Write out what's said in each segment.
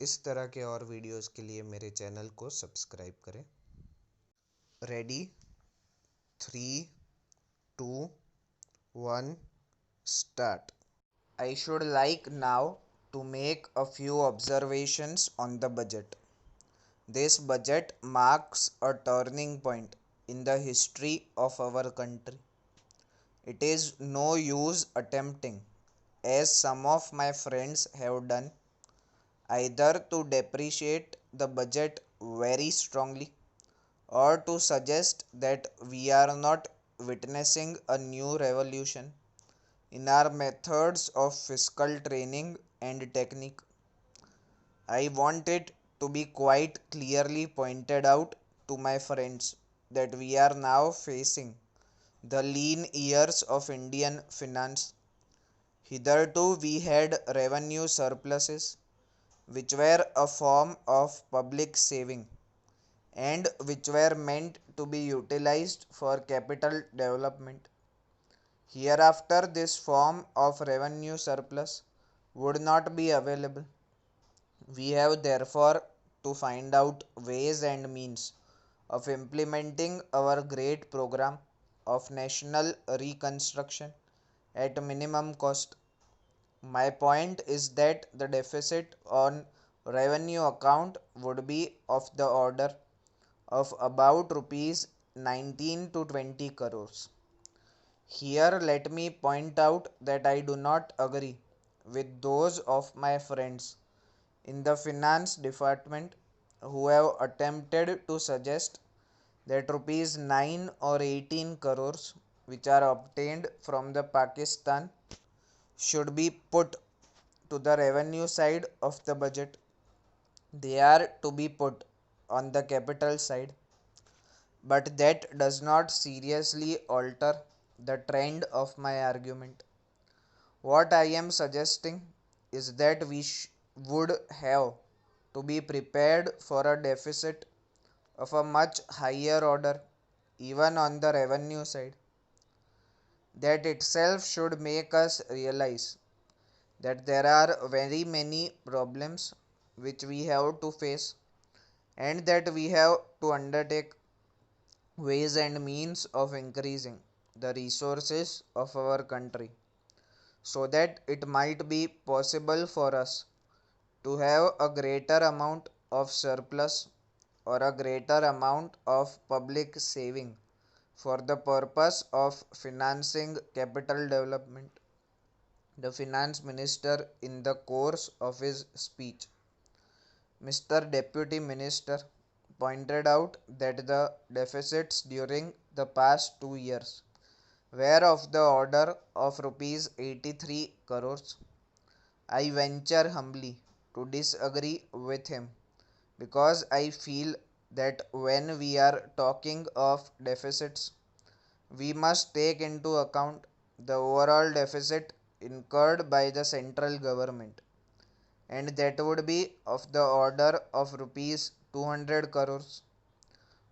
इस तरह के और वीडियोस के लिए मेरे चैनल को सब्सक्राइब करें। Ready, 3, 2, 1, start. I should like now to make a few observations on the budget. This budget marks a turning point in the history of our country. It is no use attempting, as some of my friends have done, either to depreciate the budget very strongly or to suggest that we are not witnessing a new revolution in our methods of fiscal training and technique. I want it to be quite clearly pointed out to my friends that we are now facing the lean years of Indian finance. Hitherto, we had revenue surpluses, which were a form of public saving and which were meant to be utilized for capital development. Hereafter, this form of revenue surplus would not be available. We have therefore to find out ways and means of implementing our great program of national reconstruction at minimum cost. My point is that the deficit on revenue account would be of the order of about rupees 19 to 20 crores. Here let me point out that I do not agree with those of my friends in the finance department who have attempted to suggest that rupees 9 or 18 crores which are obtained from the Pakistan should be put to the revenue side of the budget. They are to be put on the capital side, but that does not seriously alter the trend of my argument. What I am suggesting is that we would have to be prepared for a deficit of a much higher order, even on the revenue side. That itself should make us realize that there are very many problems which we have to face, and that we have to undertake ways and means of increasing the resources of our country so that it might be possible for us to have a greater amount of surplus or a greater amount of public saving for the purpose of financing capital development. The finance minister, in the course of his speech, Mr. Deputy Minister, pointed out that the deficits during the past 2 years were of the order of rupees 83 crores. I venture humbly to disagree with him because I feel that when we are talking of deficits, we must take into account the overall deficit incurred by the central government, and that would be of the order of rupees 200 crores.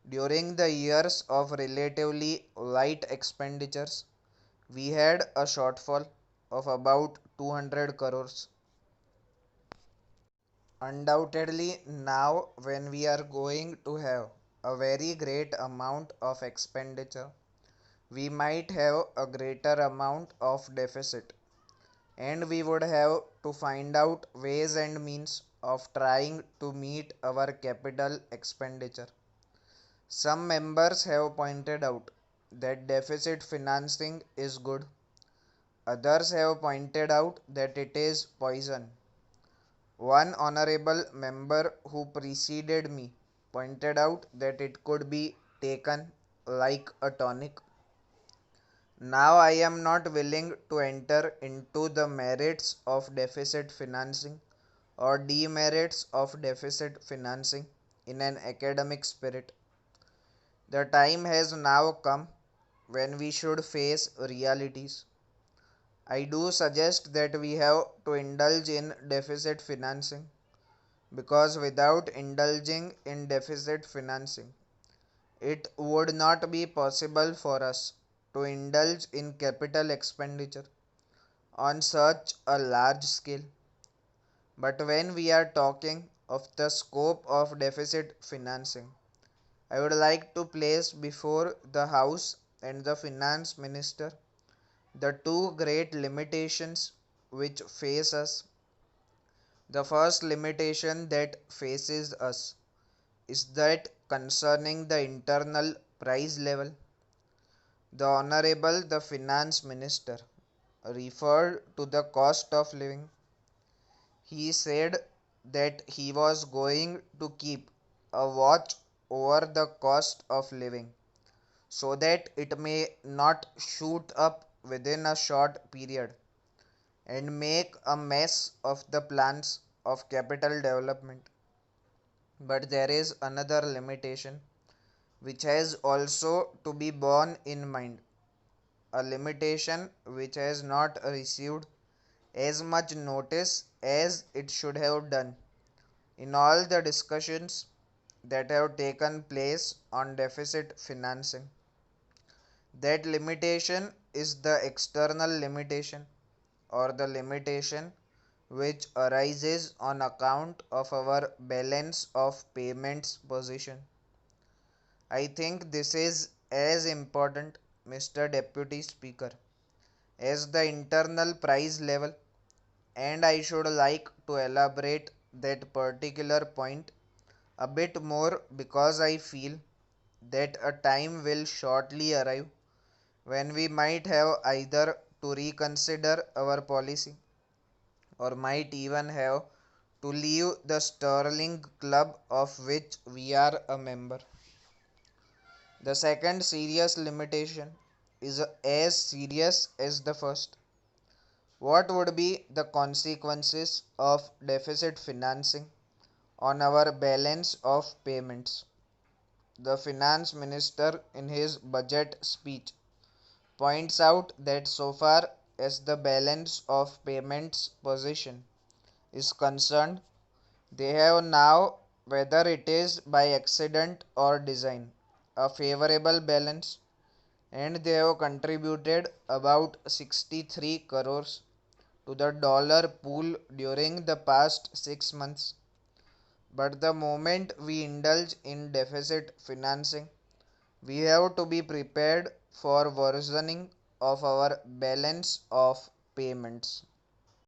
During the years of relatively light expenditures, we had a shortfall of about 200 crores. Undoubtedly, now when we are going to have a very great amount of expenditure, we might have a greater amount of deficit, and we would have to find out ways and means of trying to meet our capital expenditure. Some members have pointed out that deficit financing is good. Others have pointed out that it is poison. One honorable member who preceded me pointed out that it could be taken like a tonic. Now I am not willing to enter into the merits of deficit financing or demerits of deficit financing in an academic spirit. The time has now come when we should face realities. I do suggest that we have to indulge in deficit financing because without indulging in deficit financing, it would not be possible for us to indulge in capital expenditure on such a large scale. But when we are talking of the scope of deficit financing, I would like to place before the House and the Finance Minister the two great limitations which face us. The first limitation that faces us is that concerning the internal price level. The Honorable the Finance Minister referred to the cost of living. He said that he was going to keep a watch over the cost of living so that it may not shoot up within a short period and make a mess of the plans of capital development. But there is another limitation which has also to be borne in mind, a limitation which has not received as much notice as it should have done in all the discussions that have taken place on deficit financing. That limitation is the external limitation, or the limitation which arises on account of our balance of payments position. I think this is as important, Mr. Deputy Speaker, as the internal price level, and I should like to elaborate that particular point a bit more because I feel that a time will shortly arrive when we might have either to reconsider our policy or might even have to leave the sterling club of which we are a member. The second serious limitation is as serious as the first. What would be the consequences of deficit financing on our balance of payments? The finance minister, in his budget speech, points out that so far as the balance of payments position is concerned, they have now, whether it is by accident or design, a favorable balance, and they have contributed about 63 crores to the dollar pool during the past 6 months. But the moment we indulge in deficit financing, we have to be prepared for worsening of our balance of payments.